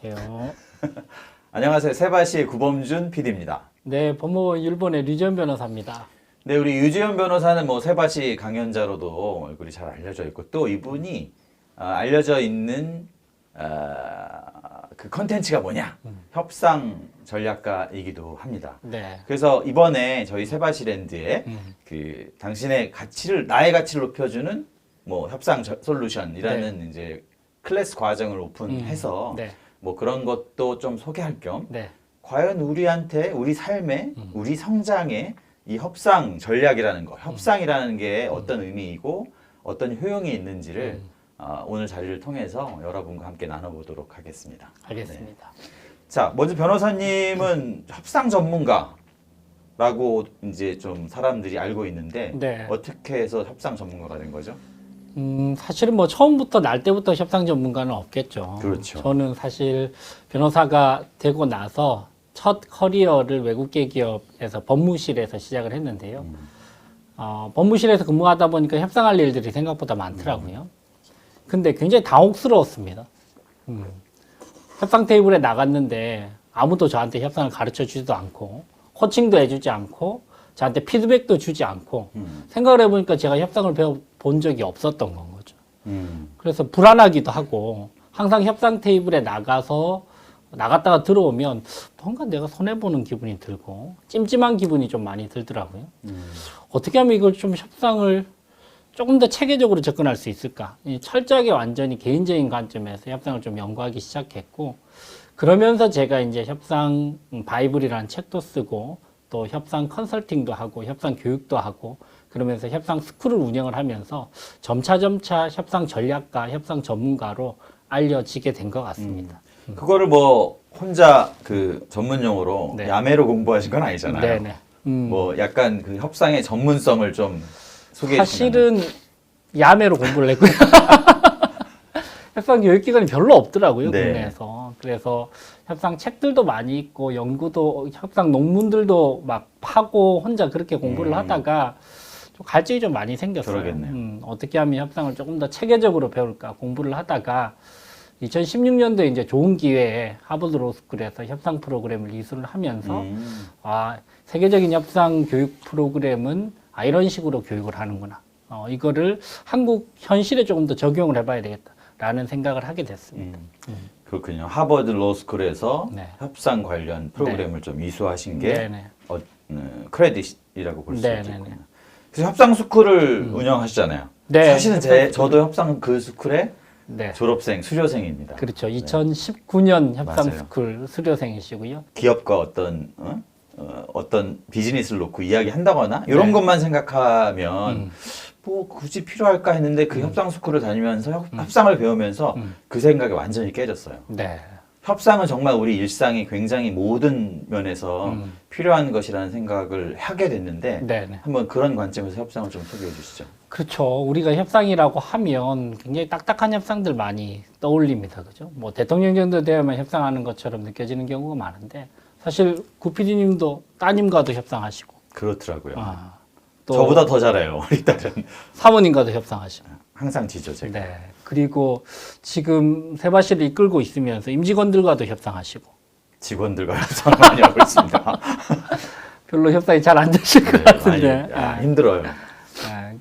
안녕하세요. 안녕하세요. 세바시의 구범준 PD입니다. 네, 법무부 일본의 류지연 변호사입니다. 네, 우리 유지현 변호사는 뭐 세바시 강연자로도 얼굴이 잘 알려져 있고 또 이분이 알려져 있는 그 컨텐츠가 뭐냐? 협상 전략가이기도 합니다. 네. 그래서 이번에 저희 세바시랜드에 그 당신의 가치를 나의 가치를 높여주는 뭐 협상 솔루션이라는 이제 클래스 과정을 오픈해서 네. 뭐 그런 것도 좀 소개할 겸 네. 과연 우리한테 우리 삶에 우리 성장에 이 협상 전략이라는 거, 협상이라는 게 어떤 의미이고 어떤 효용이 있는지를 오늘 자리를 통해서 여러분과 함께 나눠보도록 하겠습니다. 알겠습니다. 네. 자, 먼저 변호사님은 협상 전문가라고 이제 좀 사람들이 알고 있는데 네. 어떻게 해서 협상 전문가가 된 거죠? 사실은 뭐 처음부터 날 때부터 협상 전문가는 없겠죠. 그렇죠. 저는 사실 변호사가 되고 나서 첫 커리어를 외국계 기업에서 법무실에서 시작을 했는데요. 법무실에서 근무하다 보니까 협상할 일들이 생각보다 많더라고요. 근데 굉장히 당혹스러웠습니다. 협상 테이블에 나갔는데 아무도 저한테 협상을 가르쳐 주지도 않고 코칭도 해주지 않고 저한테 피드백도 주지 않고 생각을 해보니까 제가 협상을 배워본 적이 없었던 건 거죠. 그래서 불안하기도 하고 항상 협상 테이블에 나갔다가 들어오면 뭔가 내가 손해보는 기분이 들고 찜찜한 기분이 좀 많이 들더라고요. 어떻게 하면 이걸 좀 협상을 조금 더 체계적으로 접근할 수 있을까? 철저하게 완전히 개인적인 관점에서 협상을 좀 연구하기 시작했고 그러면서 제가 이제 협상 바이블이라는 책도 쓰고 또 협상 컨설팅도 하고 협상 교육도 하고 그러면서 협상 스쿨을 운영을 하면서 점차 협상 전략가, 협상 전문가로 알려지게 된 것 같습니다. 그거를 뭐 혼자 그 전문 용어로 네. 야매로 공부하신 건 아니잖아요. 네네. 뭐 약간 그 협상의 전문성을 좀 소개해 주시면. 사실은 야매로 공부를 했고요. 협상 교육기관이 별로 없더라고요, 네. 국내에서. 그래서 협상 책들도 많이 있고, 연구도, 협상 논문들도 막 파고 혼자 그렇게 공부를 하다가 좀 갈증이 좀 많이 생겼어요. 그러겠네요. 어떻게 하면 협상을 조금 더 체계적으로 배울까 공부를 하다가 2016년도에 이제 좋은 기회에 하버드 로스쿨에서 협상 프로그램을 이수를 하면서 세계적인 협상 교육 프로그램은 이런 식으로 교육을 하는구나. 이거를 한국 현실에 조금 더 적용을 해봐야 되겠다라는 생각을 하게 됐습니다. 그렇군요. 하버드 로스쿨에서 네. 협상 관련 프로그램을 좀 이수하신 게 네네. 크레딧이라고 볼 수 네네네. 있겠군요. 그래서 협상 스쿨을 운영하시잖아요. 네. 사실은 저도 협상 그 스쿨의 네. 졸업생, 수료생입니다. 그렇죠. 2019년 협상 맞아요. 스쿨 수료생이시고요. 기업과 어떤 비즈니스를 놓고 이야기한다거나 이런 네. 것만 생각하면 뭐 굳이 필요할까 했는데 그 협상 스쿨을 다니면서 협상을 배우면서 그 생각이 완전히 깨졌어요. 네. 협상은 정말 우리 일상이 굉장히 모든 면에서 필요한 것이라는 생각을 하게 됐는데 네네. 한번 그런 관점에서 협상을 좀 소개해 주시죠. 그렇죠. 우리가 협상이라고 하면 굉장히 딱딱한 협상들 많이 떠올립니다. 그죠? 뭐 대통령 정도 되어야만 협상하는 것처럼 느껴지는 경우가 많은데 사실 구피디님도 따님과도 협상하시고 그렇더라고요. 또 저보다 더 잘해요. 우리 딸은. 사모님과도 협상하시고 항상 지죠, 제가. 네. 그리고 지금 세바시를 이끌고 있으면서 임직원들과도 협상하시고 직원들과 협상을 많이 하고 있습니다. 별로 협상이 잘 안 되실 것 같은데 많이, 힘들어요.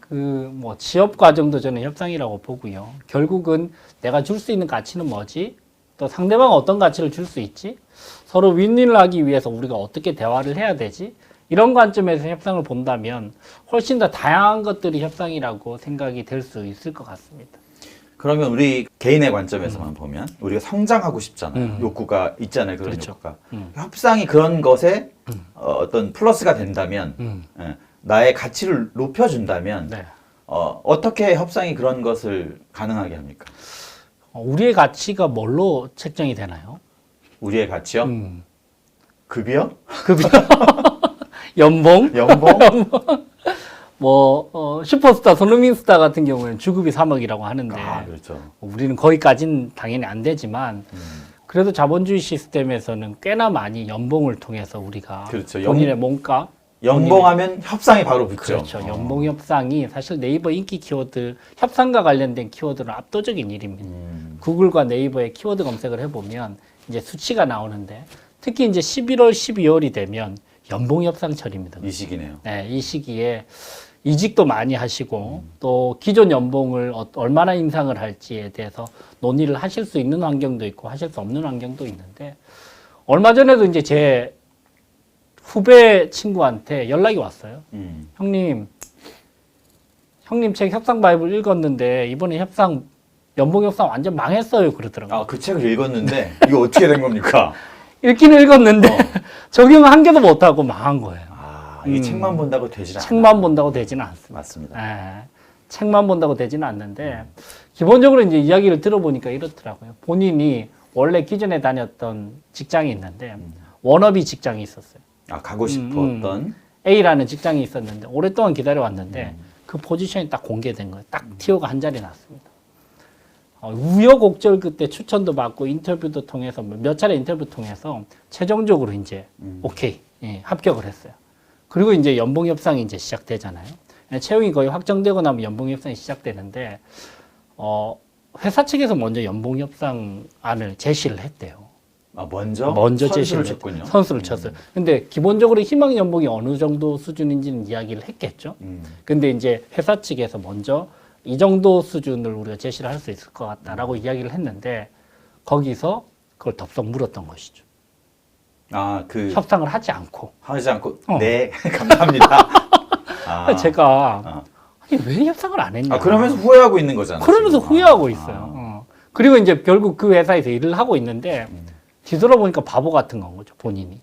뭐 취업 과정도 저는 협상이라고 보고요. 결국은 내가 줄 수 있는 가치는 뭐지? 또 상대방은 어떤 가치를 줄 수 있지? 서로 윈윈을 하기 위해서 우리가 어떻게 대화를 해야 되지? 이런 관점에서 협상을 본다면 훨씬 더 다양한 것들이 협상이라고 생각이 될 수 있을 것 같습니다. 그러면 우리 개인의 관점에서만 보면 우리가 성장하고 싶잖아요. 욕구가 있잖아요. 그런 그렇죠. 욕구가. 협상이 그런 것에 어떤 플러스가 된다면 나의 가치를 높여준다면 네. 어떻게 협상이 그런 것을 가능하게 합니까? 우리의 가치가 뭘로 책정이 되나요? 우리의 가치요? 급여? 급여, 연봉, 연봉? 슈퍼스타, 손흥민 스타 같은 경우에는 주급이 3억이라고 하는데 그렇죠. 우리는 거기까지는 당연히 안 되지만 그래도 자본주의 시스템에서는 꽤나 많이 연봉을 통해서 우리가 그렇죠. 본인의 몸값 연봉하면 협상이 바로 붙죠. 그렇죠. 연봉 협상이 사실 네이버 인기 키워드 협상과 관련된 키워드는 압도적인 일입니다. 구글과 네이버의 키워드 검색을 해보면 이제 수치가 나오는데 특히 이제 11월, 12월이 되면 연봉 협상철입니다. 이 시기네요. 네, 이 시기에 이직도 많이 하시고 또 기존 연봉을 얼마나 인상을 할지에 대해서 논의를 하실 수 있는 환경도 있고 하실 수 없는 환경도 있는데 얼마 전에도 이제 제 후배 친구한테 연락이 왔어요. 형님 책 협상 바이블 읽었는데 이번에 연봉 협상 완전 망했어요. 그러더라고요. 아, 그 책을 읽었는데 이거 어떻게 된 겁니까? 읽기는 읽었는데 적용 한 개도 못하고 망한 거예요. 아, 이 책만 본다고 되질 않아요. 책만 본다고 되지는 않습니다. 맞습니다. 예, 책만 본다고 되지는 않는데 기본적으로 이제 이야기를 들어보니까 이렇더라고요. 본인이 원래 기존에 다녔던 직장이 있는데 워너비 직장이 있었어요. 아, 가고 싶었던 A라는 직장이 있었는데 오랫동안 기다려왔는데 그 포지션이 딱 공개된 거예요. 딱 티오가 한 자리 났습니다. 우여곡절 그때 추천도 받고 인터뷰도 통해서 몇 차례 인터뷰 통해서 최종적으로 이제 오케이 합격을 했어요. 그리고 이제 연봉 협상이 이제 시작되잖아요. 채용이 거의 확정되고 나면 연봉 협상이 시작되는데 회사 측에서 먼저 연봉 협상안을 제시를 했대요. 아, 먼저 제시를 선수를 쳤군요. 선수를 쳤어요. 근데 기본적으로 희망 연봉이 어느 정도 수준인지는 이야기를 했겠죠. 근데 이제 회사 측에서 먼저 이 정도 수준을 우리가 제시를 할 수 있을 것 같다라고 이야기를 했는데 거기서 그걸 덥석 물었던 것이죠. 아, 협상을 하지 않고. 네, 감사합니다. 아, 제가 아니, 왜 협상을 안 했냐. 그러면서 후회하고 있는 거잖아요. 그러면서 지금. 후회하고 있어요. 그리고 이제 결국 그 회사에서 일을 하고 있는데 뒤돌아보니까 바보 같은 건 거죠, 본인이.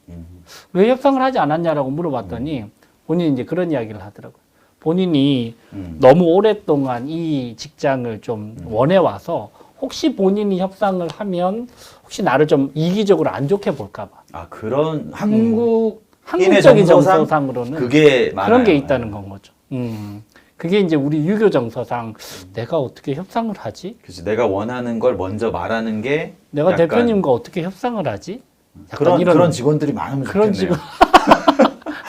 왜 협상을 하지 않았냐라고 물어봤더니 본인이 이제 그런 이야기를 하더라고요. 본인이 너무 오랫동안 이 직장을 좀 원해와서 혹시 본인이 협상을 하면 혹시 나를 좀 이기적으로 안 좋게 볼까봐. 아, 그런 한국인의 한국적인 정서상 정서상으로는 그게 많아요. 그런 게 있다는 건 거죠. 그게 이제 우리 유교 정서상 내가 어떻게 협상을 하지? 그치, 내가 원하는 걸 먼저 말하는 게 내가 약간 대표님과 어떻게 협상을 하지? 약간 그런 직원들이 많으면 그런 좋겠네요.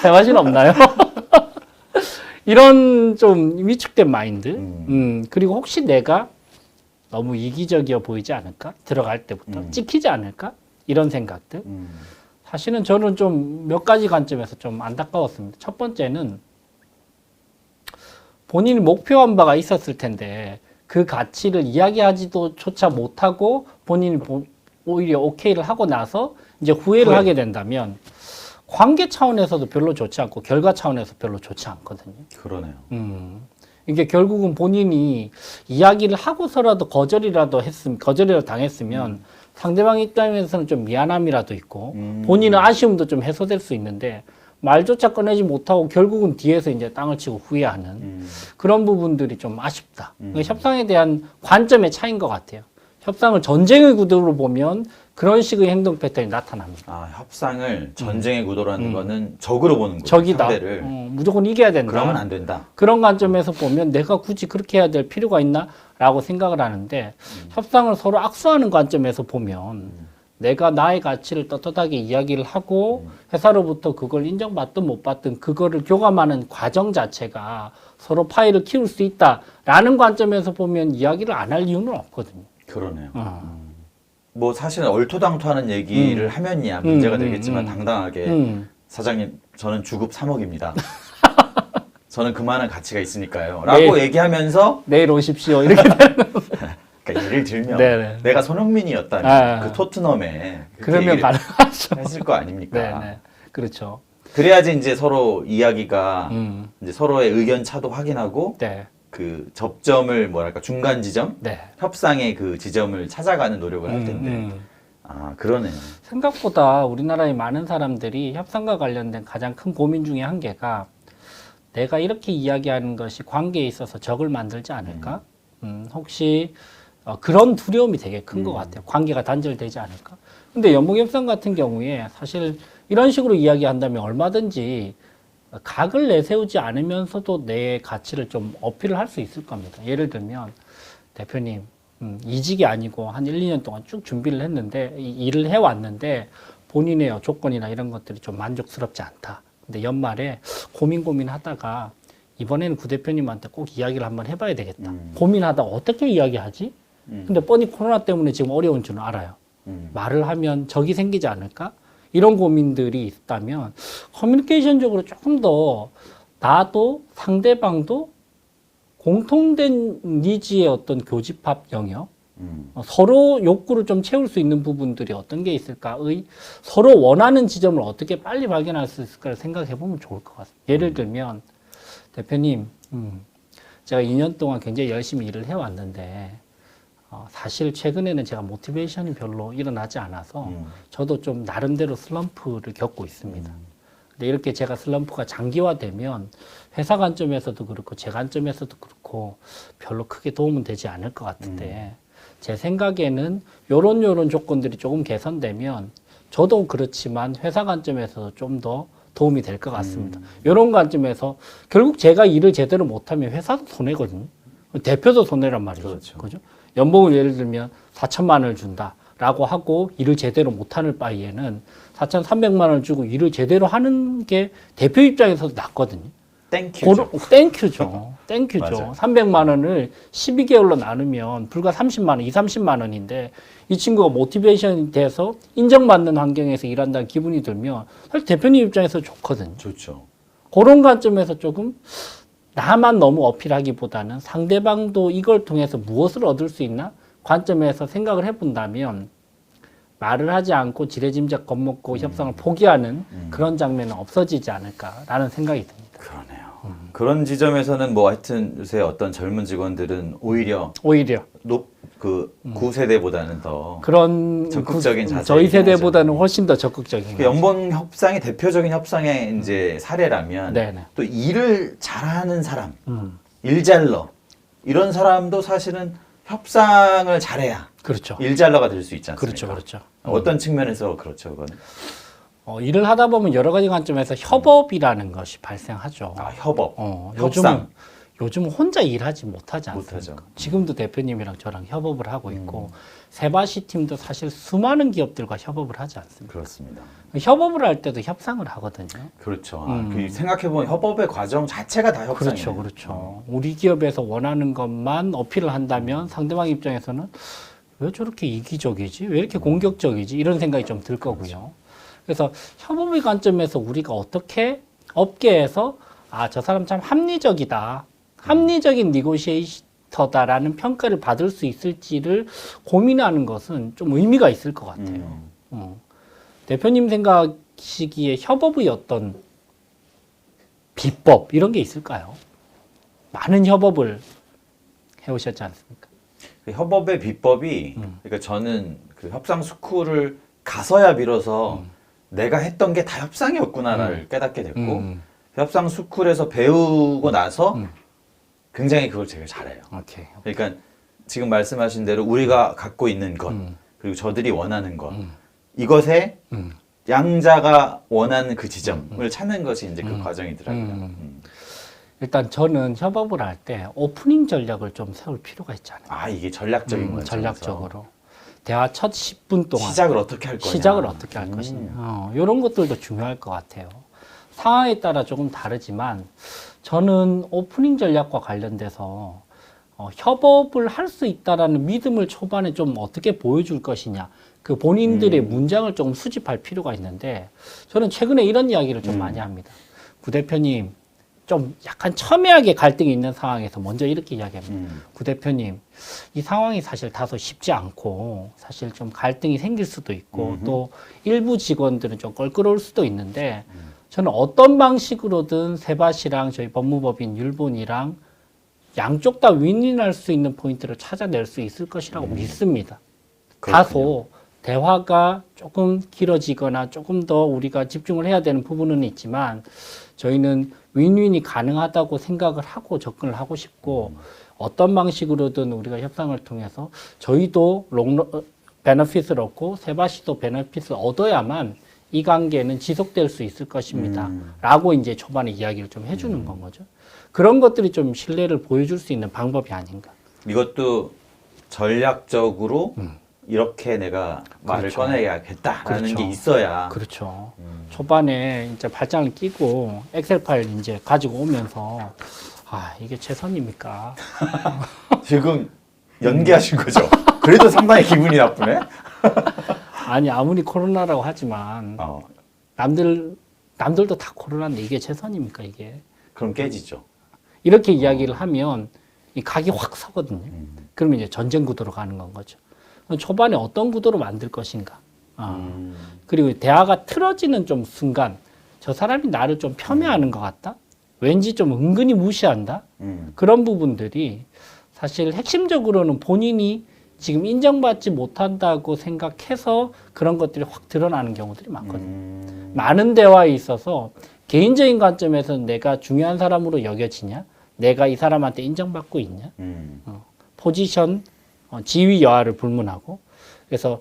대화실 없나요? 이런 좀 위축된 마인드. 그리고 혹시 내가 너무 이기적이어 보이지 않을까? 들어갈 때부터 찍히지 않을까? 이런 생각들. 사실은 저는 좀 몇 가지 관점에서 좀 안타까웠습니다. 첫 번째는 본인이 목표한 바가 있었을 텐데 그 가치를 이야기하지도 조차 못하고 본인이 오히려 오케이를 하고 나서 이제 후회를 하게 된다면 관계 차원에서도 별로 좋지 않고 결과 차원에서 별로 좋지 않거든요. 그러네요. 이게 결국은 본인이 이야기를 하고서라도 거절이라도 당했으면 상대방 입장에서는 좀 미안함이라도 있고 본인의 아쉬움도 좀 해소될 수 있는데 말조차 꺼내지 못하고 결국은 뒤에서 이제 땅을 치고 후회하는 그런 부분들이 좀 아쉽다. 그러니까 협상에 대한 관점의 차이인 것 같아요. 협상을 전쟁의 구도로 보면 그런 식의 행동 패턴이 나타납니다. 아, 협상을 전쟁의 구도라는 거는 적으로 보는 거죠. 적이다. 상대를. 무조건 이겨야 된다. 그러면 안 된다. 그런 관점에서 보면 내가 굳이 그렇게 해야 될 필요가 있나? 라고 생각을 하는데 협상을 서로 악수하는 관점에서 보면 내가 나의 가치를 떳떳하게 이야기를 하고 회사로부터 그걸 인정받든 못 받든 그거를 교감하는 과정 자체가 서로 파이를 키울 수 있다라는 관점에서 보면 이야기를 안 할 이유는 없거든요. 그러네요. 뭐 사실은 얼토당토하는 얘기를 하면야 문제가 되겠지만 당당하게 사장님 저는 주급 3억입니다. 저는 그만한 가치가 있으니까요. 라고 얘기하면서 내일 오십시오. 이렇게 되는 그러니까 예를 들면 네네. 내가 손흥민이었다면 그 토트넘에 그러면 가능하죠. 했을 거 아닙니까? 네네. 그렇죠. 그래야지 이제 서로 이야기가 이제 서로의 의견 차도 확인하고 네. 그 접점을 뭐랄까 중간 지점, 네. 협상의 그 지점을 찾아가는 노력을 할 텐데 아 그러네요. 생각보다 우리나라의 많은 사람들이 협상과 관련된 가장 큰 고민 중에 한 개가 내가 이렇게 이야기하는 것이 관계에 있어서 적을 만들지 않을까? 혹시 그런 두려움이 되게 큰 것 같아요. 관계가 단절되지 않을까? 근데 연봉협상 같은 경우에 사실 이런 식으로 이야기한다면 얼마든지 각을 내세우지 않으면서도 내 가치를 좀 어필을 할 수 있을 겁니다. 예를 들면 대표님 이직이 아니고 한 1, 2년 동안 쭉 준비를 했는데 일을 해왔는데 본인의 조건이나 이런 것들이 좀 만족스럽지 않다. 근데 연말에 고민하다가 이번에는 구 대표님한테 꼭 이야기를 한번 해봐야 되겠다. 고민하다가 어떻게 이야기하지? 근데 뻔히 코로나 때문에 지금 어려운 줄은 알아요. 말을 하면 적이 생기지 않을까? 이런 고민들이 있다면 커뮤니케이션적으로 조금 더 나도 상대방도 공통된 니즈의 어떤 교집합 영역, 서로 욕구를 좀 채울 수 있는 부분들이 어떤 게 있을까의 서로 원하는 지점을 어떻게 빨리 발견할 수 있을까를 생각해 보면 좋을 것 같습니다. 예를 들면 대표님, 제가 2년 동안 굉장히 열심히 일을 해왔는데 사실 최근에는 제가 모티베이션이 별로 일어나지 않아서 저도 좀 나름대로 슬럼프를 겪고 있습니다. 근데 이렇게 제가 슬럼프가 장기화되면 회사 관점에서도 그렇고 제 관점에서도 그렇고 별로 크게 도움은 되지 않을 것 같은데 제 생각에는 요런 조건들이 조금 개선되면 저도 그렇지만 회사 관점에서도 좀 더 도움이 될 것 같습니다. 이런 관점에서 결국 제가 일을 제대로 못하면 회사도 손해거든요. 대표도 손해란 말이죠. 그렇죠. 그죠? 연봉을 예를 들면 4천만 원을 준다라고 하고 일을 제대로 못하는 바에는 4,300만 원을 주고 일을 제대로 하는 게 대표 입장에서도 낫거든요. 땡큐죠. 땡큐죠. 땡큐죠. 맞아요. 300만 원을 12개월로 나누면 불과 30만 원, 30만 원인데 이 친구가 모티베이션이 돼서 인정받는 환경에서 일한다는 기분이 들면 사실 대표님 입장에서 좋거든요. 좋죠. 그런 관점에서 조금 나만 너무 어필하기보다는 상대방도 이걸 통해서 무엇을 얻을 수 있나 관점에서 생각을 해본다면 말을 하지 않고 지레짐작 겁먹고 협상을 포기하는 그런 장면은 없어지지 않을까라는 생각이 듭니다. 그러네요. 그런 지점에서는 뭐 하여튼 요새 어떤 젊은 직원들은 오히려 구세대보다는 더 그런 적극적인 자세. 저희 세대보다는 훨씬 더 적극적인 그 연봉 협상이 대표적인 협상의 이제 사례라면 네네. 또 일을 잘하는 사람, 일잘러 이런 사람도 사실은 협상을 잘해야 그렇죠. 일잘러가 될 수 있지 않습니까? 그렇죠, 그렇죠. 어떤 측면에서 그렇죠, 그건? 일을 하다 보면 여러 가지 관점에서 협업이라는 것이 발생하죠. 아, 협업, 요즘은 혼자 일하지 못하지 않습니까? 못하죠. 지금도 대표님이랑 저랑 협업을 하고 있고 세바시 팀도 사실 수많은 기업들과 협업을 하지 않습니까? 그렇습니다. 협업을 할 때도 협상을 하거든요. 그렇죠. 그 생각해보면 협업의 과정 자체가 다 협상이에요. 그렇죠. 우리 기업에서 원하는 것만 어필을 한다면 상대방 입장에서는 왜 저렇게 이기적이지? 왜 이렇게 공격적이지? 이런 생각이 좀 들 거고요. 그래서 협업의 관점에서 우리가 어떻게 업계에서 저 사람 참 합리적이다. 합리적인 니고시에이터다라는 평가를 받을 수 있을지를 고민하는 것은 좀 의미가 있을 것 같아요. 대표님 생각하시기에 협업의 어떤 비법 이런 게 있을까요? 많은 협업을 해오셨지 않습니까? 그 협업의 비법이 그러니까 저는 그 협상 스쿨을 가서야 비로소 내가 했던 게 다 협상이었구나를 깨닫게 됐고 협상 스쿨에서 배우고 나서 굉장히 그걸 제가 잘해요. 오케이. 그러니까 지금 말씀하신 대로 우리가 갖고 있는 것 그리고 저들이 원하는 것 이것에 양자가 원하는 그 지점을 찾는 것이 이제 그 과정이더라고요. 일단 저는 협업을 할 때 오프닝 전략을 좀 세울 필요가 있지 않을까. 이게 전략적인 거죠. 전략적으로. 대화 첫 10분 동안 시작을 어떻게 할 거냐. 시작을 어떻게 할 것이냐. 이런 것들도 중요할 것 같아요. 상황에 따라 조금 다르지만 저는 오프닝 전략과 관련돼서 협업을 할 수 있다라는 믿음을 초반에 좀 어떻게 보여줄 것이냐. 그 본인들의 문장을 조금 수집할 필요가 있는데 저는 최근에 이런 이야기를 좀 많이 합니다. 구 대표님 좀 약간 첨예하게 갈등이 있는 상황에서 먼저 이렇게 이야기합니다. 구 대표님, 이 상황이 사실 다소 쉽지 않고 사실 좀 갈등이 생길 수도 있고 또 일부 직원들은 좀 껄끄러울 수도 있는데 저는 어떤 방식으로든 세바시랑 저희 법무법인 율본이랑 양쪽 다 윈윈할 수 있는 포인트를 찾아낼 수 있을 것이라고 믿습니다. 그렇군요. 다소 대화가 조금 길어지거나 조금 더 우리가 집중을 해야 되는 부분은 있지만 저희는 윈윈이 가능하다고 생각을 하고 접근을 하고 싶고 어떤 방식으로든 우리가 협상을 통해서 저희도 베너핏을 얻고 세바시도 베너핏을 얻어야만 이 관계는 지속될 수 있을 것입니다. 라고 이제 초반에 이야기를 좀 해주는 건 거죠. 그런 것들이 좀 신뢰를 보여줄 수 있는 방법이 아닌가. 이것도 전략적으로 이렇게 내가 말을 그렇죠. 꺼내야겠다라는 그렇죠. 게 있어야. 그렇죠. 초반에 이제 발장을 끼고 엑셀 파일 이제 가지고 오면서 아, 이게 최선입니까? 지금 연기하신 거죠? 그래도 상당히 기분이 나쁘네. 아니, 아무리 코로나라고 하지만 어, 남들도 다 코로나인데 이게 최선입니까, 이게? 그럼 깨지죠. 이렇게 이야기를 하면 이 각이 확 서거든요. 그러면 이제 전쟁 구도로 가는 건 거죠. 초반에 어떤 구도로 만들 것인가. 그리고 대화가 틀어지는 좀 순간 저 사람이 나를 좀 폄훼하는 것 같다. 왠지 좀 은근히 무시한다. 그런 부분들이 사실 핵심적으로는 본인이 지금 인정받지 못한다고 생각해서 그런 것들이 확 드러나는 경우들이 많거든요. 많은 대화에 있어서 개인적인 관점에서 내가 중요한 사람으로 여겨지냐? 내가 이 사람한테 인정받고 있냐? 포지션, 지위 여하를 불문하고. 그래서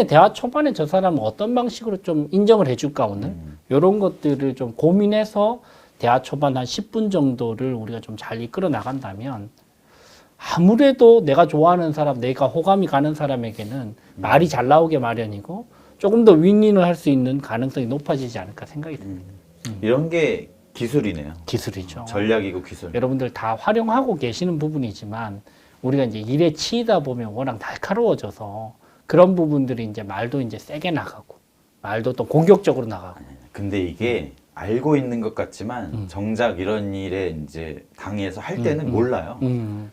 대화 초반에 저 사람은 어떤 방식으로 좀 인정을 해줄까 오늘? 이런 것들을 좀 고민해서 대화 초반 한 10분 정도를 우리가 좀 잘 이끌어 나간다면 아무래도 내가 좋아하는 사람, 내가 호감이 가는 사람에게는 말이 잘 나오게 마련이고 조금 더 윈윈을 할 수 있는 가능성이 높아지지 않을까 생각이 듭니다. 이런 게 기술이네요. 기술이죠. 전략이고 기술. 여러분들 다 활용하고 계시는 부분이지만 우리가 이제 일에 치이다 보면 워낙 날카로워져서 그런 부분들이 이제 말도 이제 세게 나가고 말도 또 공격적으로 나가고. 근데 이게 알고 있는 것 같지만 정작 이런 일에 이제 당해서 할 때는 몰라요.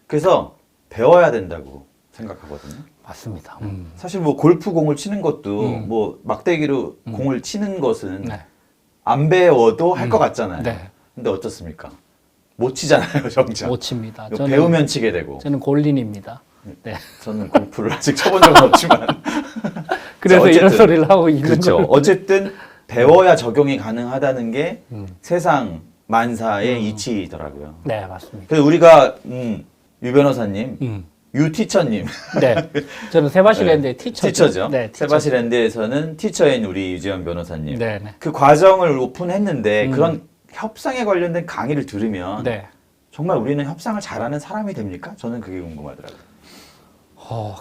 그래서 배워야 된다고 생각하거든요. 맞습니다. 사실 뭐 골프공을 치는 것도 뭐 막대기로 공을 치는 것은 네. 안 배워도 할 것 같잖아요. 네. 근데 어떻습니까? 못 치잖아요, 정작. 못 칩니다. 이거 배우면 치게 되고. 저는 골린입니다. 네. 저는 골프를 아직 쳐본 적은 없지만. 그래서 어쨌든, 이런 소리를 하고 있는 그렇죠. 거예요. 어쨌든 배워야 적용이 가능하다는 게 세상 만사의 이치더라고요. 네, 맞습니다. 그래서 우리가 유 변호사님, 유 티처님, 네. 저는 세바시랜드의 티처죠. 티처죠. 네, 티처. 세바시랜드에서는 티처인 우리 유지현 변호사님. 네, 네. 그 과정을 오픈했는데 그런 협상에 관련된 강의를 들으면 네. 정말 우리는 협상을 잘하는 사람이 됩니까? 저는 그게 궁금하더라고요.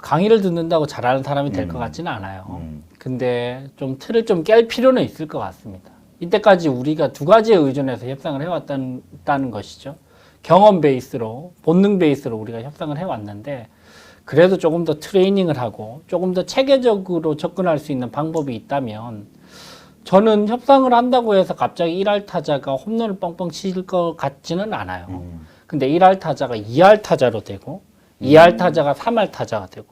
강의를 듣는다고 잘하는 사람이 될 것 같지는 않아요. 근데 좀 틀을 좀 깰 필요는 있을 것 같습니다. 이때까지 우리가 두 가지에 의존해서 협상을 해왔다는 것이죠. 경험 베이스로, 본능 베이스로 우리가 협상을 해왔는데 그래도 조금 더 트레이닝을 하고 조금 더 체계적으로 접근할 수 있는 방법이 있다면 저는 협상을 한다고 해서 갑자기 1할 타자가 홈런을 뻥뻥 칠 것 같지는 않아요. 근데 1할 타자가 2할 타자로 되고 2할 타자가 3할 타자가 되고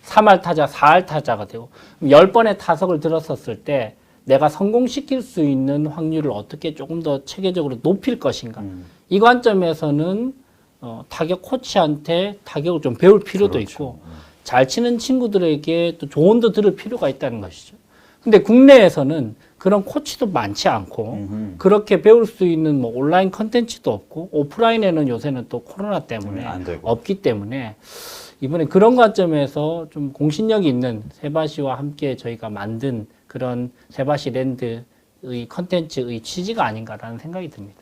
3할 타자 4할 타자가 되고 10번의 타석을 들었었을 때 내가 성공시킬 수 있는 확률을 어떻게 조금 더 체계적으로 높일 것인가. 이 관점에서는 타격 코치한테 타격을 좀 배울 필요도 그렇죠. 있고 잘 치는 친구들에게 또 조언도 들을 필요가 있다는 것이죠. 근데 국내에서는 그런 코치도 많지 않고 그렇게 배울 수 있는 뭐 온라인 컨텐츠도 없고 오프라인에는 요새는 또 코로나 때문에 안 되고. 없기 때문에 이번에 그런 관점에서 좀 공신력이 있는 세바시와 함께 저희가 만든 그런 세바시랜드의 컨텐츠의 취지가 아닌가라는 생각이 듭니다.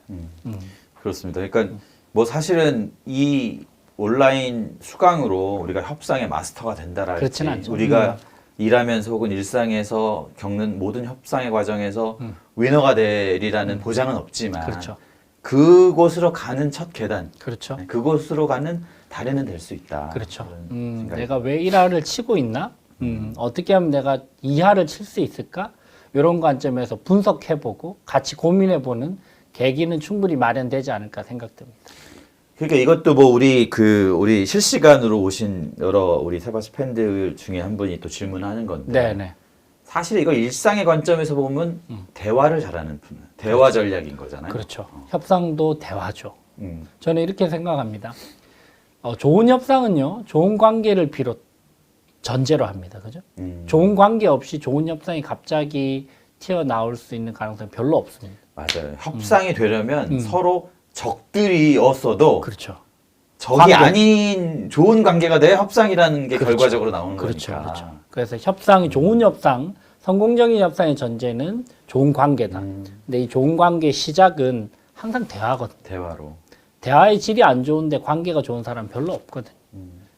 그렇습니다. 그러니까 뭐 사실은 이 온라인 수강으로 우리가 협상의 마스터가 된다랄지 그렇진 않죠. 우리가 일하면서 혹은 일상에서 겪는 모든 협상의 과정에서 위너가 되리라는 보장은 없지만 그렇죠. 그곳으로 가는 첫 계단, 그렇죠. 네, 그곳으로 가는 다리는 될 수 있다. 그렇죠. 그런 생각이 내가 왜 1할을 치고 있나? 어떻게 하면 내가 2할을 칠 수 있을까? 이런 관점에서 분석해보고 같이 고민해보는 계기는 충분히 마련되지 않을까 생각됩니다. 그러니까 이것도 뭐 우리 실시간으로 오신 여러 우리 세바시 팬들 중에 한 분이 또 질문하는 건데 네네. 사실 이거 일상의 관점에서 보면 대화를 잘하는 분, 대화 전략인 거잖아요. 그렇죠. 협상도 대화죠. 음. 저는 이렇게 생각합니다. 좋은 협상은요, 좋은 관계를 전제로 합니다. 그죠? 좋은 관계 없이 좋은 협상이 갑자기 튀어나올 수 있는 가능성이 별로 없습니다. 맞아요. 협상이 되려면 서로 적들이었어도 그렇죠. 적이 관계. 아닌 좋은 관계가 돼야 협상이라는 게 그렇죠. 결과적으로 나오는 그렇죠. 거니까. 그렇죠. 그래서 협상이 좋은 협상, 성공적인 협상의 전제는 좋은 관계다. 근데 이 좋은 관계의 시작은 항상 대화거든요. 대화로. 대화의 질이 안 좋은데 관계가 좋은 사람 별로 없거든요.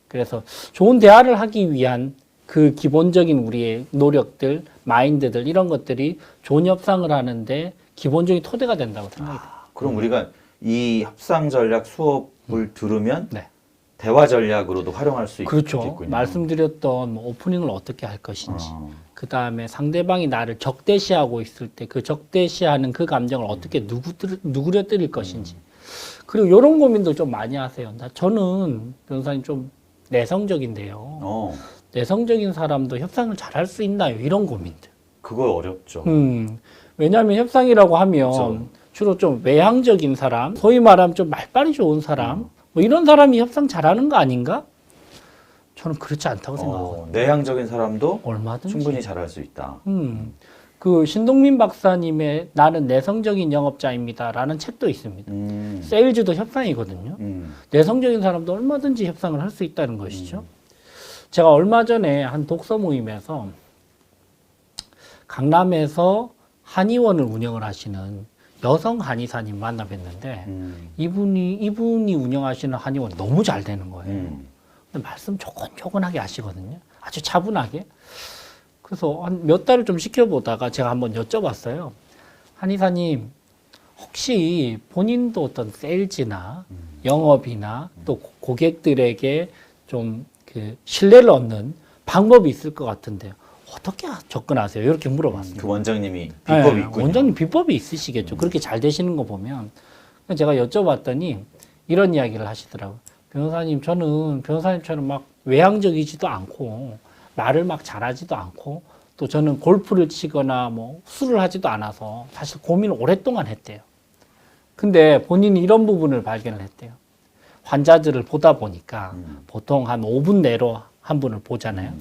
그래서 좋은 대화를 하기 위한 그 기본적인 우리의 노력들, 마인드들 이런 것들이 좋은 협상을 하는데 기본적인 토대가 된다고 생각합니다. 그럼 우리가 이 협상 전략 수업을 들으면 네. 대화 전략으로도 활용할 수 그렇죠. 있겠군요. 말씀드렸던 뭐 오프닝을 어떻게 할 것인지, 어. 그 다음에 상대방이 나를 적대시하고 있을 때 그 적대시하는 그 감정을 어떻게 누그러뜨릴 것인지, 그리고 이런 고민도 좀 많이 하세요. 저는 변호사님 좀 내성적인데요. 내성적인 사람도 협상을 잘할 수 있나요? 이런 고민들. 그거 어렵죠. 왜냐하면 협상이라고 하면 그렇죠. 주로 좀 외향적인 사람, 소위 말하면 좀 말빨이 좋은 사람, 뭐 이런 사람이 협상 잘하는 거 아닌가? 저는 그렇지 않다고 생각합니다. 내향적인 사람도 얼마든지. 충분히 잘할 수 있다. 그 신동민 박사님의 나는 내성적인 영업자입니다라는 책도 있습니다. 세일즈도 협상이거든요. 내성적인 사람도 얼마든지 협상을 할 수 있다는 것이죠. 제가 얼마 전에 한 독서 모임에서 강남에서 한의원을 운영을 하시는 여성 한의사님 만나 뵀는데 이분이 운영하시는 한의원 너무 잘 되는 거예요. 근데 말씀 조곤조곤하게 하시거든요. 아주 차분하게. 그래서 한 몇 달을 좀 시켜보다가 제가 한번 여쭤봤어요. 한의사님, 혹시 본인도 어떤 세일즈나 영업이나 또 고객들에게 좀 그 신뢰를 얻는 방법이 있을 것 같은데요. 어떻게 접근하세요? 이렇게 물어봤습니다. 그 원장님이 비법이 네, 있군요. 원장님 비법이 있으시겠죠. 그렇게 잘 되시는 거 보면. 제가 여쭤봤더니 이런 이야기를 하시더라고요. 변호사님, 저는 변호사님처럼 막 외향적이지도 않고 말을 막 잘하지도 않고 또 저는 골프를 치거나 뭐 술을 하지도 않아서 사실 고민을 오랫동안 했대요. 근데 본인이 이런 부분을 발견을 했대요. 환자들을 보다 보니까 보통 한 5분 내로 한 분을 보잖아요.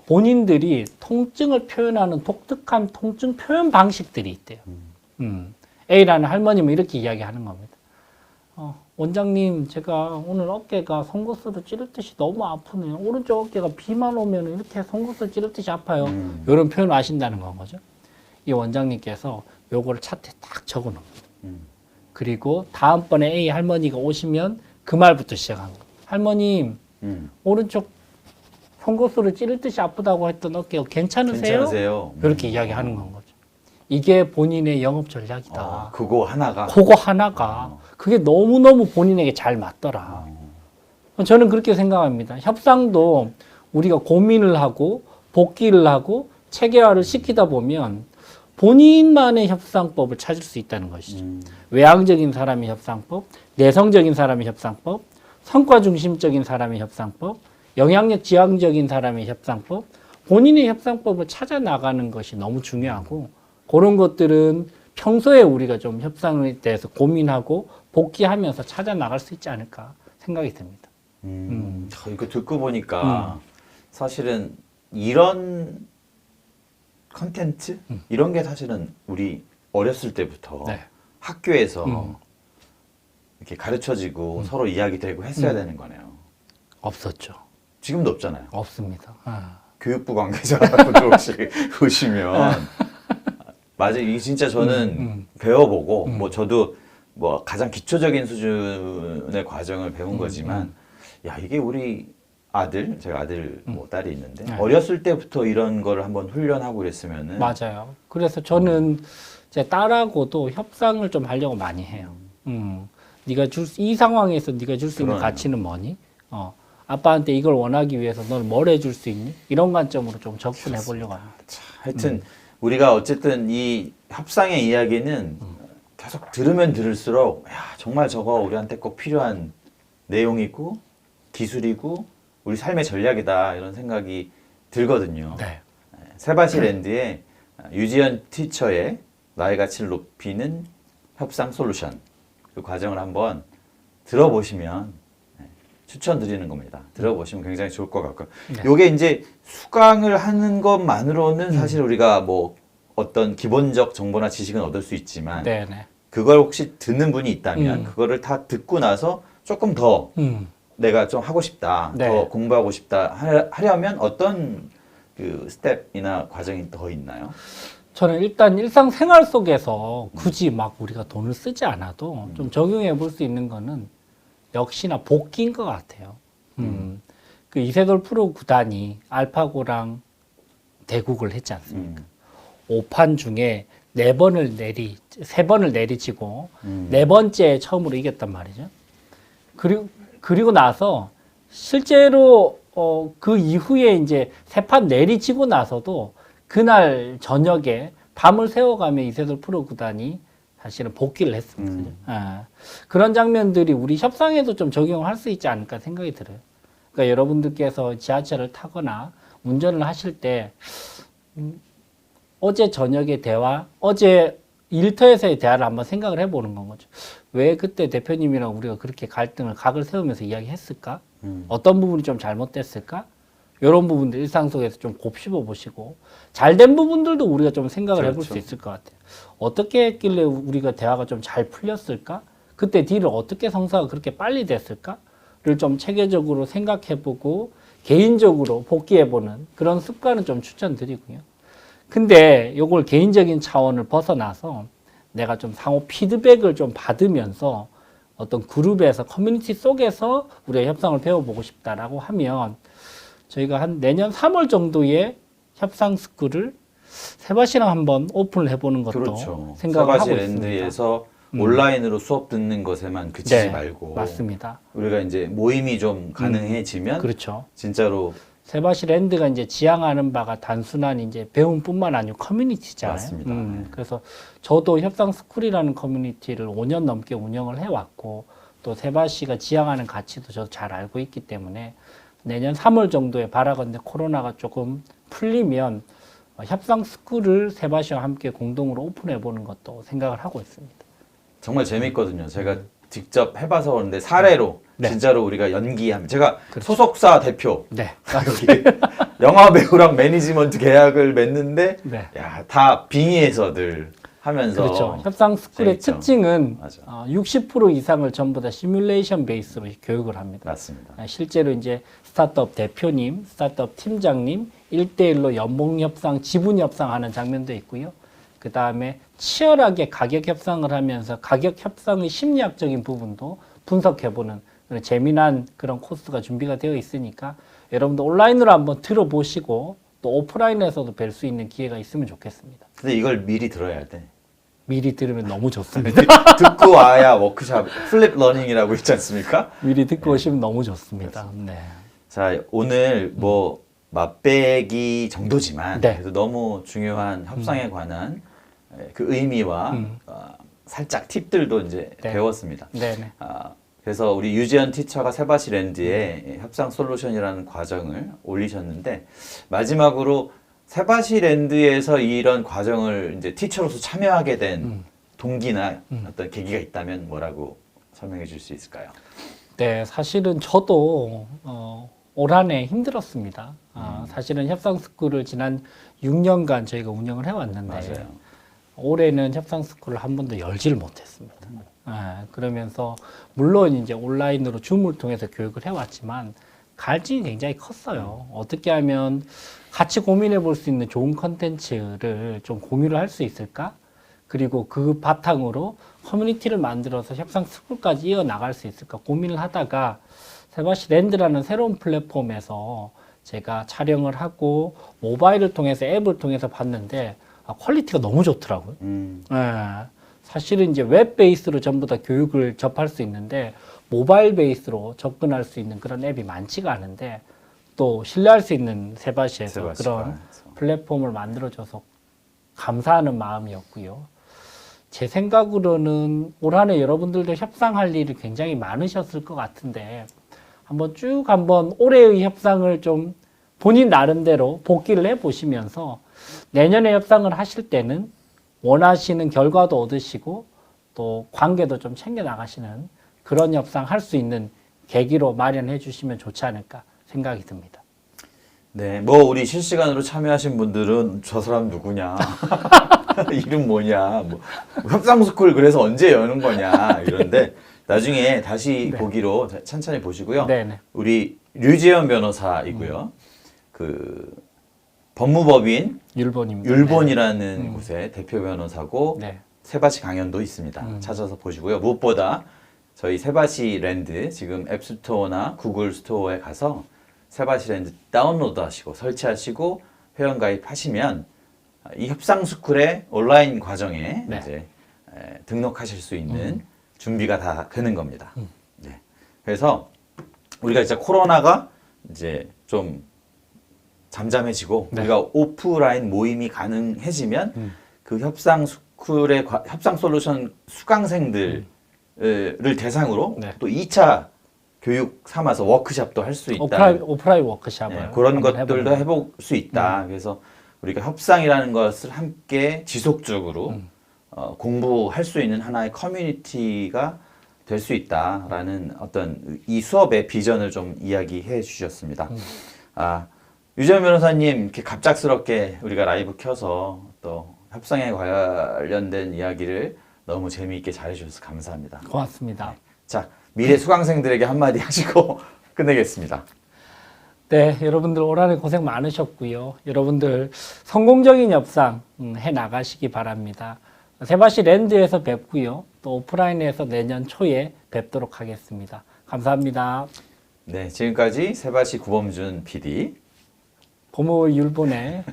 본인들이 통증을 표현하는 독특한 통증 표현 방식들이 있대요. A라는 할머님은 이렇게 이야기하는 겁니다. 원장님, 제가 오늘 어깨가 송곳으로 찌르듯이 너무 아프네요. 오른쪽 어깨가 비만 오면 이렇게 송곳으로 찌르듯이 아파요. 이런 표현을 하신다는 건 거죠. 이 원장님께서 요거를 차트에 딱 적어 놓습니다. 그리고 다음번에 A 할머니가 오시면 그 말부터 시작한 거예요. 할머님, 오른쪽 송곳으로 찌르듯이 아프다고 했던 어깨가 괜찮으세요? 괜찮으세요? 이렇게 이야기하는 건 거죠. 이게 본인의 영업 전략이다. 그거 하나가. 그거 하나가 그게 너무너무 본인에게 잘 맞더라. 저는 그렇게 생각합니다. 협상도 우리가 고민을 하고 복기를 하고 체계화를 시키다 보면 본인만의 협상법을 찾을 수 있다는 것이죠. 외향적인 사람의 협상법, 내성적인 사람의 협상법, 성과 중심적인 사람의 협상법, 영향력 지향적인 사람의 협상법, 본인의 협상법을 찾아 나가는 것이 너무 중요하고 그런 것들은 평소에 우리가 좀 협상에 대해서 고민하고 복귀하면서 찾아 나갈 수 있지 않을까 생각이 듭니다. 이거 듣고 보니까 사실은 이런 컨텐츠? 이런 게 사실은 우리 어렸을 때부터 네. 학교에서 이렇게 가르쳐지고 서로 이야기되고 했어야 되는 거네요. 없었죠. 지금도 없잖아요. 없습니다. 교육부 관계자분들 혹시 보시면 맞아요. 이게 진짜 저는 배워보고 뭐 저도 뭐 가장 기초적인 수준의 과정을 배운 거지만 야 이게 우리 아들 제가 아들 뭐 딸이 있는데 네. 어렸을 때부터 이런 거를 한번 훈련하고 그랬으면은 맞아요. 그래서 저는 제 딸하고도 협상을 좀 하려고 많이 해요. 네가 이 상황에서 네가 줄 수 있는 그러네요. 가치는 뭐니? 아빠한테 이걸 원하기 위해서 넌 뭘 해줄 수 있니? 이런 관점으로 좀 접근해 보려고 합니다. 하여튼 우리가 어쨌든 이 협상의 이야기는 계속 들으면 들을수록 야 정말 저거 우리한테 꼭 필요한 내용이고 기술이고 우리 삶의 전략이다 이런 생각이 들거든요. 네. 세바시랜드의 유지연 티처의 나의 가치를 높이는 협상 솔루션 그 과정을 한번 들어보시면 추천드리는 겁니다. 들어보시면 굉장히 좋을 것 같고요. 네. 요게 이제 수강을 하는 것만으로는 사실 우리가 뭐 어떤 기본적 정보나 지식은 얻을 수 있지만 네네. 그걸 혹시 듣는 분이 있다면 그거를 다 듣고 나서 조금 더 내가 좀 하고 싶다, 네. 더 공부하고 싶다 하려면 어떤 그 스텝이나 과정이 더 있나요? 저는 일단 일상생활 속에서 굳이 막 우리가 돈을 쓰지 않아도 좀 적용해 볼 수 있는 거는 역시나 복귀인 것 같아요. 그 이세돌 프로 구단이 알파고랑 대국을 했지 않습니까? 5판 중에 3번을 내리치고 네 번째 처음으로 이겼단 말이죠. 그리고 나서 실제로 그 이후에 이제 3판 내리치고 나서도 그날 저녁에 밤을 새워가며 이세돌 프로 구단이 사실은 복귀를 했습니다. 그죠? 그런 장면들이 우리 협상에도 좀 적용할 수 있지 않을까 생각이 들어요. 그러니까 여러분들께서 지하철을 타거나 운전을 하실 때 어제 저녁의 대화, 어제 일터에서의 대화를 한번 생각을 해보는 건 거죠. 왜 그때 대표님이랑 우리가 그렇게 각을 세우면서 이야기했을까? 어떤 부분이 좀 잘못됐을까? 이런 부분들 일상 속에서 좀 곱씹어 보시고 잘된 부분들도 우리가 좀 생각을 해볼 수 있을 것 같아요. 어떻게 했길래 우리가 대화가 좀 잘 풀렸을까? 그때 딜을 어떻게 성사가 그렇게 빨리 됐을까?를 좀 체계적으로 생각해보고 개인적으로 복귀해보는 그런 습관은 좀 추천드리고요. 근데 요걸 개인적인 차원을 벗어나서 내가 좀 상호 피드백을 좀 받으면서 어떤 그룹에서 커뮤니티 속에서 우리가 협상을 배워보고 싶다라고 하면 저희가 한 내년 3월 정도에 협상 스쿨을 세바시랑 한번 오픈을 해보는 것도 그렇죠. 생각을 하고 있습니다. 세바시랜드에서 온라인으로 수업 듣는 것에만 그치지 네, 말고 맞습니다. 우리가 이제 모임이 좀 가능해지면 그렇죠. 진짜로 세바시랜드가 이제 지향하는 바가 단순한 이제 배움뿐만 아니고 커뮤니티잖아요. 맞습니다. 그래서 저도 협상 스쿨이라는 커뮤니티를 5년 넘게 운영을 해왔고 또 세바시가 지향하는 가치도 저도 잘 알고 있기 때문에 내년 3월 정도에 바라건대 코로나가 조금 풀리면 협상 스쿨을 세바시와 함께 공동으로 오픈해보는 것도 생각을 하고 있습니다. 정말 재밌거든요. 제가 직접 해봐서 그런데 사례로 네. 진짜로 우리가 연기하면 제가 그렇죠. 소속사 대표 네. 여기 영화 배우랑 매니지먼트 계약을 맺는데 네. 야, 다 빙의해서 늘 하면서 그렇죠. 협상 스쿨의 재밌죠. 특징은 맞아. 60% 이상을 전부 다 시뮬레이션 베이스로 교육을 합니다. 맞습니다. 실제로 이제 스타트업 대표님, 스타트업 팀장님 1대1로 연봉 협상, 지분 협상하는 장면도 있고요. 그 다음에 치열하게 가격 협상을 하면서 가격 협상의 심리학적인 부분도 분석해보는 그런 재미난 그런 코스가 준비가 되어 있으니까 여러분들 온라인으로 한번 들어보시고 또 오프라인에서도 뵐 수 있는 기회가 있으면 좋겠습니다. 근데 이걸 미리 들어야 돼. 미리 들으면 너무 좋습니다. 듣고 와야 워크샵 플립 러닝이라고 있지 않습니까? 미리 듣고 오시면 너무 좋습니다. 네. 자, 오늘 뭐 맛배기 정도지만 네. 그래도 너무 중요한 협상에 관한 그 의미와 살짝 팁들도 이제 네. 배웠습니다. 네네. 그래서 우리 유재현 티처가 세바시랜드에 협상 솔루션이라는 과정을 올리셨는데 마지막으로 세바시랜드에서 이런 과정을 이제 티처로서 참여하게 된 동기나 어떤 계기가 있다면 뭐라고 설명해 줄 수 있을까요? 네, 사실은 저도 올 한 해 힘들었습니다. 사실은 협상 스쿨을 지난 6년간 저희가 운영을 해왔는데 맞아요. 올해는 협상 스쿨을 한 번도 열지를 못했습니다. 그러면서 물론 이제 온라인으로 줌을 통해서 교육을 해왔지만 갈증이 굉장히 컸어요. 어떻게 하면 같이 고민해 볼 수 있는 좋은 컨텐츠를 좀 공유를 할 수 있을까? 그리고 그 바탕으로 커뮤니티를 만들어서 협상 스쿨까지 이어나갈 수 있을까 고민을 하다가 세바시랜드라는 새로운 플랫폼에서 제가 촬영을 하고 모바일을 통해서 앱을 통해서 봤는데 퀄리티가 너무 좋더라고요. 사실은 이제 웹 베이스로 전부 다 교육을 접할 수 있는데 모바일 베이스로 접근할 수 있는 그런 앱이 많지가 않은데 또 신뢰할 수 있는 세바시에서 그런 플랫폼을 만들어줘서 감사하는 마음이었고요. 제 생각으로는 올 한 해 여러분들도 협상할 일이 굉장히 많으셨을 것 같은데 한번 올해의 협상을 좀 본인 나름대로 복기를 해보시면서 내년에 협상을 하실 때는 원하시는 결과도 얻으시고 또 관계도 좀 챙겨 나가시는 그런 협상 할 수 있는 계기로 마련해 주시면 좋지 않을까 생각이 듭니다. 네, 뭐 우리 실시간으로 참여하신 분들은 저 사람 누구냐, 이름 뭐냐, 뭐 협상 스쿨 그래서 언제 여는 거냐 이런데 나중에 다시 네. 보기로 천천히 보시고요. 네네. 우리 류재현 변호사이고요. 그 법무법인 율본입니다. 율본이라는 곳의 대표 변호사고 네. 세바시 강연도 있습니다. 찾아서 보시고요. 무엇보다 저희 세바시 랜드 지금 앱스토어나 구글 스토어에 가서 세바시랜드 다운로드 하시고 설치하시고 회원 가입하시면 이 협상스쿨의 온라인 과정에 네. 이제 등록하실 수 있는 준비가 다 되는 겁니다. 네. 그래서 우리가 이제 코로나가 이제 좀 잠잠해지고 네. 우리가 오프라인 모임이 가능해지면 그 협상스쿨의 협상 솔루션 수강생들을 대상으로 네. 또 2차 교육 삼아서 워크숍도 할 수 있다. 오프라인 워크숍을 네, 그런 한번 것들도 해보는 해볼 수 있다. 그래서 우리가 협상이라는 것을 함께 지속적으로 공부할 수 있는 하나의 커뮤니티가 될 수 있다라는 어떤 이 수업의 비전을 좀 이야기해 주셨습니다. 유재현 변호사님 이렇게 갑작스럽게 우리가 라이브 켜서 또 협상에 관련된 이야기를 너무 재미있게 잘해주셔서 감사합니다. 고맙습니다. 자, 미래 수강생들에게 한마디 하시고 끝내겠습니다. 네, 여러분들 올 한해 고생 많으셨고요. 여러분들 성공적인 협상 해 나가시기 바랍니다. 세바시 랜드에서 뵙고요. 또 오프라인에서 내년 초에 뵙도록 하겠습니다. 감사합니다. 네, 지금까지 세바시 구범준 PD 고모 율본의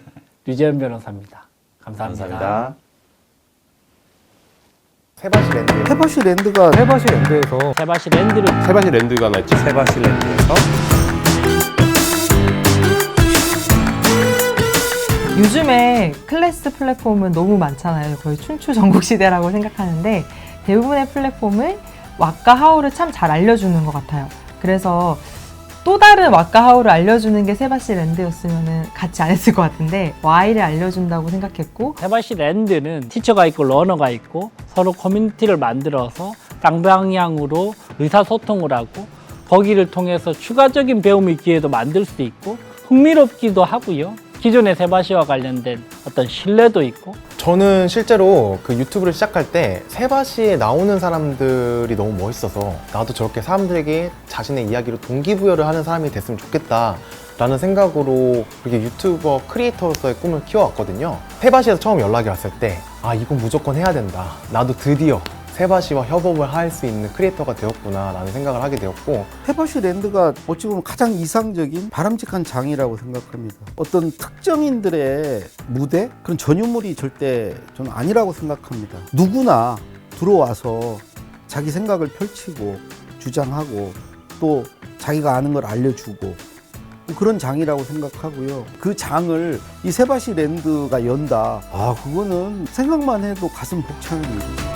류재현 변호사입니다. 감사합니다. 감사합니다. 세바시 랜드가 세바시 랜드에서 세바시 랜드를 세바시 랜드가 낫지 세바시 랜드에서 요즘에 클래스 플랫폼은 너무 많잖아요. 거의 춘추 전국 시대라고 생각하는데 대부분의 플랫폼을 왓과 하우를 참 잘 알려주는 것 같아요. 그래서 또 다른 왓과 하우를 알려주는 게 세바시 랜드였으면 같이 안 했을 것 같은데 Y를 알려준다고 생각했고 세바시 랜드는 티처가 있고 러너가 있고 서로 커뮤니티를 만들어서 쌍방향으로 의사소통을 하고 거기를 통해서 추가적인 배움의 기회도 만들 수 있고 흥미롭기도 하고요. 기존의 세바시와 관련된 어떤 신뢰도 있고 저는 실제로 그 유튜브를 시작할 때 세바시에 나오는 사람들이 너무 멋있어서 나도 저렇게 사람들에게 자신의 이야기로 동기부여를 하는 사람이 됐으면 좋겠다 라는 생각으로 그렇게 유튜버 크리에이터로서의 꿈을 키워왔거든요. 세바시에서 처음 연락이 왔을 때 이건 무조건 해야 된다. 나도 드디어 세바시와 협업을 할 수 있는 크리에이터가 되었구나 라는 생각을 하게 되었고 세바시 랜드가 어찌 보면 가장 이상적인 바람직한 장이라고 생각합니다. 어떤 특정인들의 무대 그런 전유물이 절대 저는 아니라고 생각합니다. 누구나 들어와서 자기 생각을 펼치고 주장하고 또 자기가 아는 걸 알려주고 그런 장이라고 생각하고요. 그 장을 이 세바시 랜드가 연다. 그거는 생각만 해도 가슴 벅차는 일이에요.